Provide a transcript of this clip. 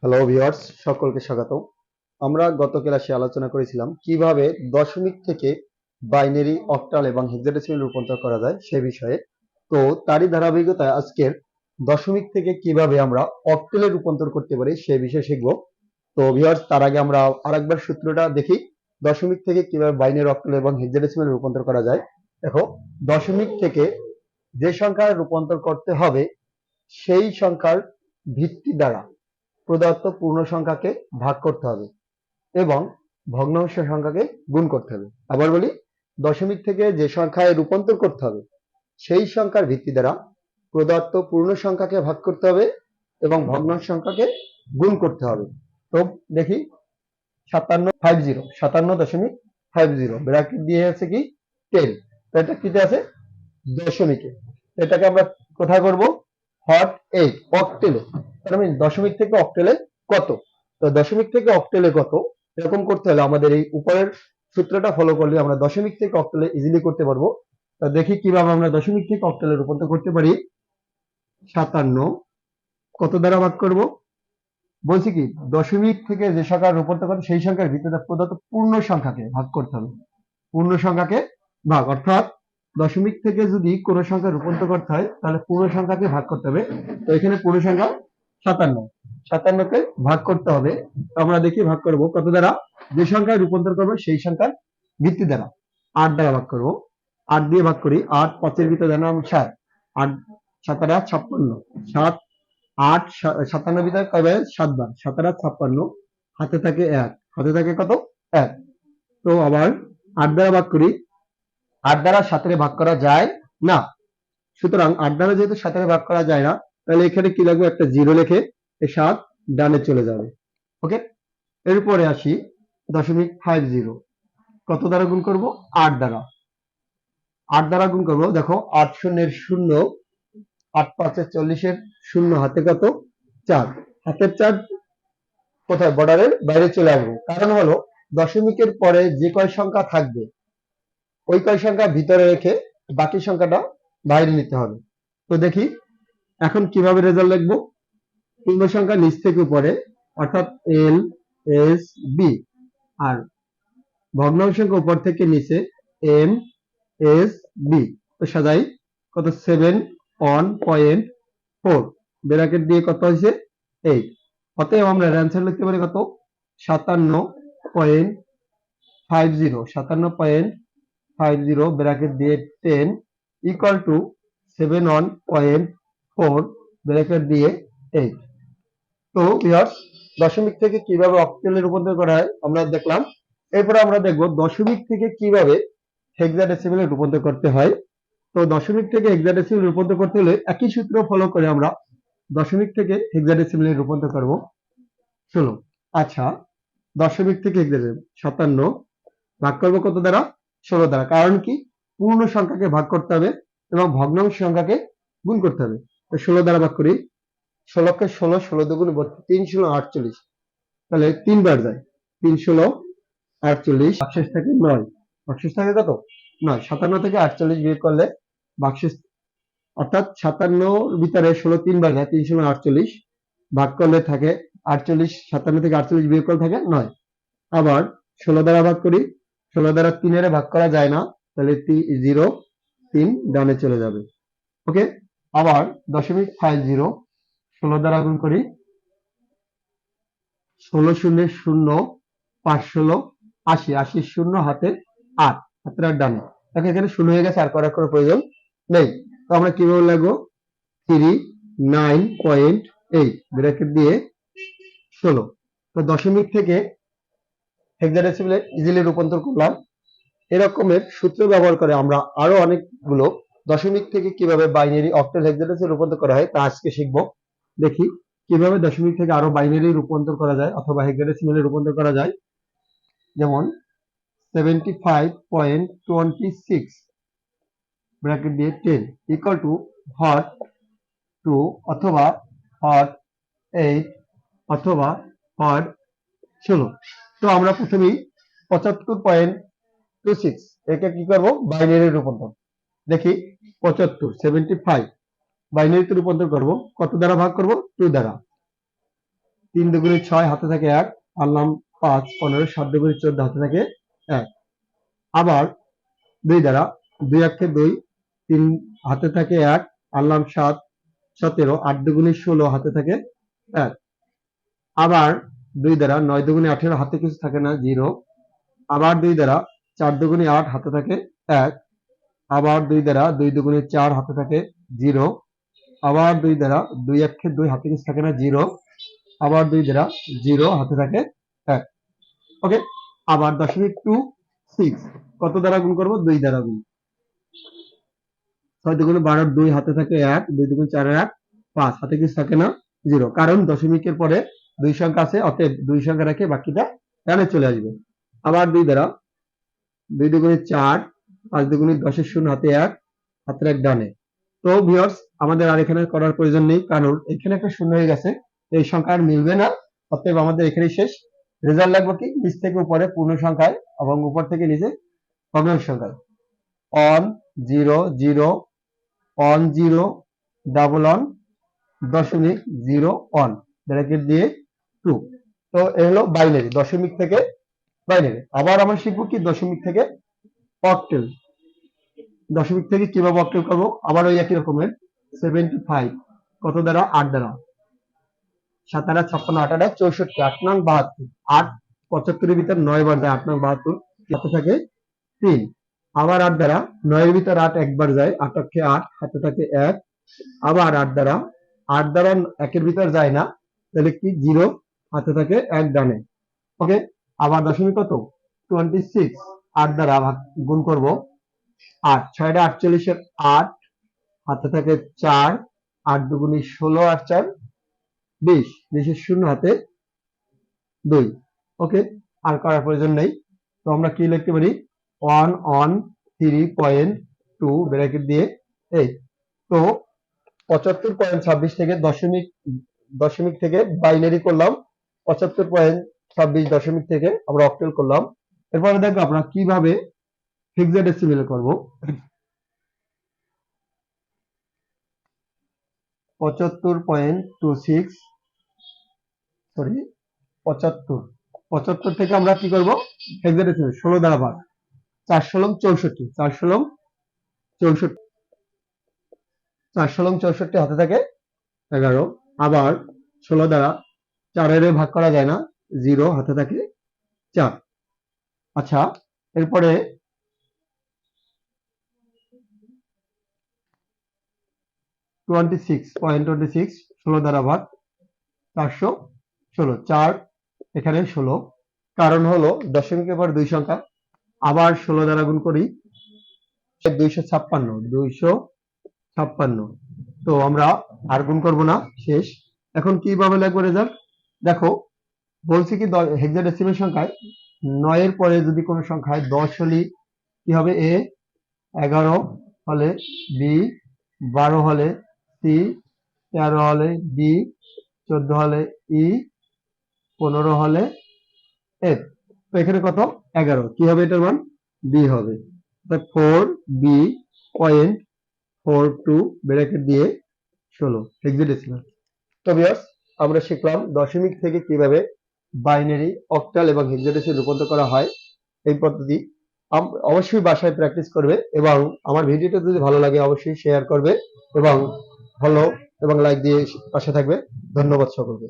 Hello viewers, সকলকে স্বাগত। আমরা গত ক্লাসে আলোচনা করেছিলাম কিভাবে দশমিক থেকে বাইনারি, অক্টাল এবং হেক্সাডেসিমাল রূপান্তর করা যায় সে বিষয়ে। তো তারই ধারাবাহিকতায় আজকের দশমিক থেকে কিভাবে আমরা অক্টালে রূপান্তর করতে পারি সে বিষয়ে শিখব। তো ভিউয়ার্স, তার আগে আমরা আরেকবার সূত্রটা দেখি। দশমিক থেকে কিভাবে বাইনারি, অক্টাল এবং হেক্সাডেসিমাল রূপান্তর করা যায়। দেখো, দশমিক থেকে যে সংখ্যায় রূপান্তর করতে হবে সেই সংখ্যার ভিত্তি দ্বারা প্রদত্ত পূর্ণ সংখ্যাকে ভাগ করতে হবে এবং ভগ্নাংশ সংখ্যাকে গুণ করতে হবে। আবার বলি, দশমিক থেকে যে সংখ্যায় রূপান্তর করতে হবে সেই সংখ্যার ভিত্তি দ্বারা প্রদত্ত পূর্ণ সংখ্যাকে ভাগ করতে হবে এবং ভগ্নাংশ সংখ্যাকে গুণ করতে হবে। তো দেখি, 57.50 ব্র্যাকেট দিয়ে আছে কি 10। তো এটা কিতে আছে? দশমিকে। এটাকে আমরা কোথায় করব? হট 8 অক্টেলে। তার মানে দশমিক থেকে অক্টেলে কত? তো দশমিক থেকে অক্টেলে কত এরকম করতে হলে আমাদের এই উপরের সূত্রটা ফলো করলে আমরা দশমিক থেকে অক্টেলে ইজিলি করতে পারবো। তো দেখি কিভাবে আমরা দশমিক থেকে অক্টেলে রূপান্তর করতে পারি। 57 কত দ্বারা ভাগ করব? বলছি কি, দশমিক থেকে যে সংখ্যা রূপান্তর করতে সেই সংখ্যার ভিতরে প্রদত্ত পূর্ণ সংখ্যাকে ভাগ করতে হবে। পূর্ণ সংখ্যাকে ভাগ, অর্থাৎ দশমিক থেকে যদি কোন সংখ্যা রূপান্তর করতে হয় তাহলে পূর্ণ সংখ্যাকে ভাগ করতে হবে। তো এখানে পূর্ণ সংখ্যা 57কে ভাগ করতে হবে। তো আমরা দেখি ভাগ করব কত দ্বারা? যে সংখ্যায় রূপান্তর করবো সেই সংখ্যার ভিত্তি দ্বারা 8 দ্বারা ভাগ করব। 8 দিয়ে ভাগ করি, 8 5 এর ভিতরে জানাম 7, 8 7 8 56, 7 8 57 ভিতরে কয়বার? 7 বার, 7 8 56, হাতে থাকে 1, হাতে থাকে কত? 1। তো আবার 8 দ্বারা ভাগ করি, 8 দ্বারা 7 এর ভাগ করা যায় না, সুতরাং 8 দ্বারা যেহেতু 7 এর ভাগ করা যায় না, তাহলে এখানে কি লাগবে? একটা জিরো লিখে এই 7 ডানে চলে যাবে। ওকে, এরপরে আসি 0.50 কত দ্বারা গুণ করব? 8 দ্বারা। 8 দ্বারা গুণ করব, দেখো 8 শূন্যের 0, 8 5 এর 40 এর 0, হাতে কত? 4, হাতের 4 কোথায়? বর্ডারের বাইরে চলে আসবে। কারণ হলো দশমিকের পরে যে কয় সংখ্যা থাকবে ওই কয় সংখ্যা ভিতরে রেখে বাকি সংখ্যাটা বাইরে নিতে হবে। তো দেখি এখন কিভাবে রেজাল্ট লিখবো। পূর্ণ সংখ্যা নিচ থেকে উপরে, অর্থাৎ এল এস বি, আর ভগ্নাংশ সংখ্যা উপর থেকে নিচে এম এস বি। তো সাজাই, কত? 7.4 ব্র্যাকেট দিয়ে কত হয়েছে? 8। অতএব আমরা অ্যান্সার লিখতে পারি কত? 57.50, 57.50 ব্র্যাকেট দিয়ে 10 ইকুয়াল টু 71.4 ব্র্যাকেট দিয়ে 8। তো ভিউয়ার্স, দশমিক থেকে কিভাবে অক্টালে রূপান্তর করা হয় আমরা দেখলাম। এরপরে আমরা দেখব দশমিক থেকে কিভাবে হেক্সাডেসিমালে রূপান্তর করতে হয়। তো দশমিক থেকে হেক্সাডেসিমালে রূপান্তর করতে হলে একই সূত্র ফলো করে আমরা দশমিক থেকে হেক্সাডেসিমালে রূপান্তর করব। চলো, আচ্ছা, দশমিক থেকে হেক্সাডেসিমাল 57 ভাগ করব কত দ্বারা? 16 দ্বারা। কারণ কি? পূর্ণ সংখ্যাকে ভাগ করতে হবে এবং ভগ্নাংশ সংখ্যাকে গুণ করতে হবে। তো 16 দ্বারা ভাগ করি, 16কে 16, 16 দুগুণ 32, 3 16 48, তাহলে 3 বার যায়, 3 16 48, ভাগশেষ থাকে 9, ভাগশেষ থাকে কত? 9। 57 থেকে 48 বিয়োগ করলে ভাগশেষ, অর্থাৎ 57 ভিতরে 16 3 বার যায়, 3 16 48, ভাগ করলে থাকে 48, 57 থেকে 48 বিয়োগ করলে থাকে 9। আবার 16 দ্বারা ভাগ করি, 16 দ্বারা 3 এর ভাগ করা যায় না, তাহলে 0 3 ডানে চলে যাবে। ওকে, আবার 0.50 16 দ্বারা গুণ করি, 16 শূন্যের 0, 5 16 80, 80 শূন্য, হাতে 8, হাতের 8 ডানে। দেখো এখানে 0 হয়ে গেছে, আর করার কোনো প্রয়োজন নেই। তো আমরা কিভাবে লাগবো? 39.8 ব্র্যাকেট দিয়ে 16। তো দশমিক থেকে হেক্সাডেসিমালে ইজিলি রূপান্তর করলাম। এরকমের সূত্র ব্যবহার করে আমরা আরো অনেকগুলো দশমিক থেকে কিভাবে বাইনারি, অক্টাল, হেক্সাডেসিমালে রূপান্তর করা হয় তা আজকে শিখবো। দেখি কিভাবে দশমিক থেকে আরো বাইনারি রূপান্তর করা যায় অথবা হেক্সাডেসিমালে রূপান্তর করা যায়। যেমন 75.26 ব্র্যাকেট দিয়ে 10 ইকুয়াল টু হট 2 অথবা হট 8 অথবা হট 16। তো আমরা প্রথমেই 75.26 একে কি করব? বাইনারি রূপান্তর। দেখি 75 বাইনারিতে রূপান্তর করব, কত দ্বারা ভাগ করব? 2 দ্বারা। 3 দুগুণে 6 হাতে থাকে 1, আনলাম 5, 15, 7 দুগুণে 14 হাতে থাকে 1। আবার 2 দ্বারা 2 একে 2, 3 হাতে থাকে 1, আনলাম 7, 17, 8 দুগুণে 16 হাতে থাকে 1। আবার 2 দ্বারা 9 দুগুণে 18 হাতে কিছু থাকে না 0। আবার 2 দ্বারা 4 দুগুণে 8 হাতে থাকে 1। আবার 2 দ্বারা 2 দুগুণে 4 হাতে থাকে 0। আবার 2 দ্বারা 2 একে 2 হাতে কিছু থাকে না 0। আবার 2 দ্বারা 0 হাতে থাকে 1। ওকে। আবার 0.26 কত দ্বারা গুণ করব? 2 দ্বারা গুণ। 6 দুগুণে 12, 2 হাতে থাকে 1, 2 দুগুণে 4 1, 5 হাতে কিছু থাকে না 0, কারণ দশমিকের পরে 2 সংখ্যা আছে, অতএব 2 সংখ্যা রেখে বাকিটা ডানে চলে আসবে। আবার 2 দ্বারা 2 দুগুণে 4, 5 দুগুণে 10 এর শূন্য হাতে 1, হাতের 1 ডানে। তো ভিউয়ার্স আমাদের আর এখানে করার প্রয়োজন নেই, কারণ এখানে একটা শূন্য হয়ে গেছে, এই সংখ্যা আর মিলবে না, অতএব আমাদের এখানেই শেষ। রেজাল্ট লাগবে কি? নিচ থেকে উপরে পূর্ণ সংখ্যায় এবং উপর থেকে নিচে ভগ্নাংশ সংখ্যায়। 1 0 0 1 0 ডাবল 1 দশমিক 0 1 ব্র্যাকেট দিয়ে 2। তো এ হলো বাইনারি, দশমিক থেকে বাইনারি। আবার আমরা শিখবো কি দশমিক থেকে অক্টেল। দশমিক থেকে কিভাবে অক্টেল করবো? আবার ওই একই রকমের 75 কত দ্বারা? 8 দ্বারা। 7 8 56, 8 8 64, 8 9 72, 8 75 এর ভিতর 9 বার যায়, 8 9 72, হাতে থাকে 3। আবার 8 দ্বারা 9 এর ভিতর 8 একবার যায়, 8 অক্ষে 8 হাতে থাকে 1। আবার 8 দ্বারা 1 এর ভিতর যায় না, তাহলে কি 0 হাতে থাকে 1 ডানে। ওকে। আবার দশমিক কত? 26 8 দ্বারা গুণ করব, 8 6 48 এর 8 হাতে থাকে 4, 8 দুগুণে 16, 8 4 20, 20 এর শূন্য হাতে 2। ওকে। আর করার প্রয়োজন নেই। তো আমরা কি লিখতে পারি? 1 1 3.2 ব্র্যাকেট দিয়ে 8। তো 75.26 থেকে দশমিক থেকে বাইনারি করলাম, 75.26 দশমিক থেকে আমরা অক্টেল করলাম। এরপরে দেখো আমরা কিভাবে হেক্সাডেসিমেল করব। 75.26 সরি 75 থেকে আমরা কি করব? হেক্সাডেসিমেল 16 দ্বারা ভাগ, 4 ষোলং 64, 4 ষোলং 64, 4 ষোলং 64 হাতে থাকে 11। আবার 16 দ্বারা 4 এর ভাগ করা যায় না, 0 হাতে থাকে 4। আচ্ছা, এরপরে 26.26 16 দ্বারা ভাগ, 416, 4 এখানে 16, কারণ হলো দশমিকের পর 2 সংখ্যা। আবার 16 দ্বারা গুণ করি, 256। তো আমরা আর গুণ করব না, শেষ। এখন কিভাবে লিখবো রেজাল্ট? দেখো বলছি কি হেক্সাডেসিমেল সংখ্যায় 9 এর পরে যদি কোনো সংখ্যায় 10 হলে কি হবে? এ, 11 হলে বি, 12 হলে সি, 13 হলে ডি, 14 হলে ই, 15 হলে এফ। তো এখানে কত? 11, কি হবে এটার মান? বি হবে। 4b.42 ব্র্যাকেট দিয়ে 16 হেক্সাডেসিমাল। তো ভিউয়ার্স আমরা শিখলাম দশমিক থেকে কিভাবে বাইনারি, অক্টাল এবং হেক্সাডেসিমাল রূপান্তর করা হয়। এই পদ্ধতি অবশ্যই বাসায় প্র্যাকটিস করবে এবং আমার ভিডিওটা যদি ভালো লাগে অবশ্যই শেয়ার করবে এবং ফলো এবং লাইক দিয়ে পাশে থাকবে। ধন্যবাদ সকলকে।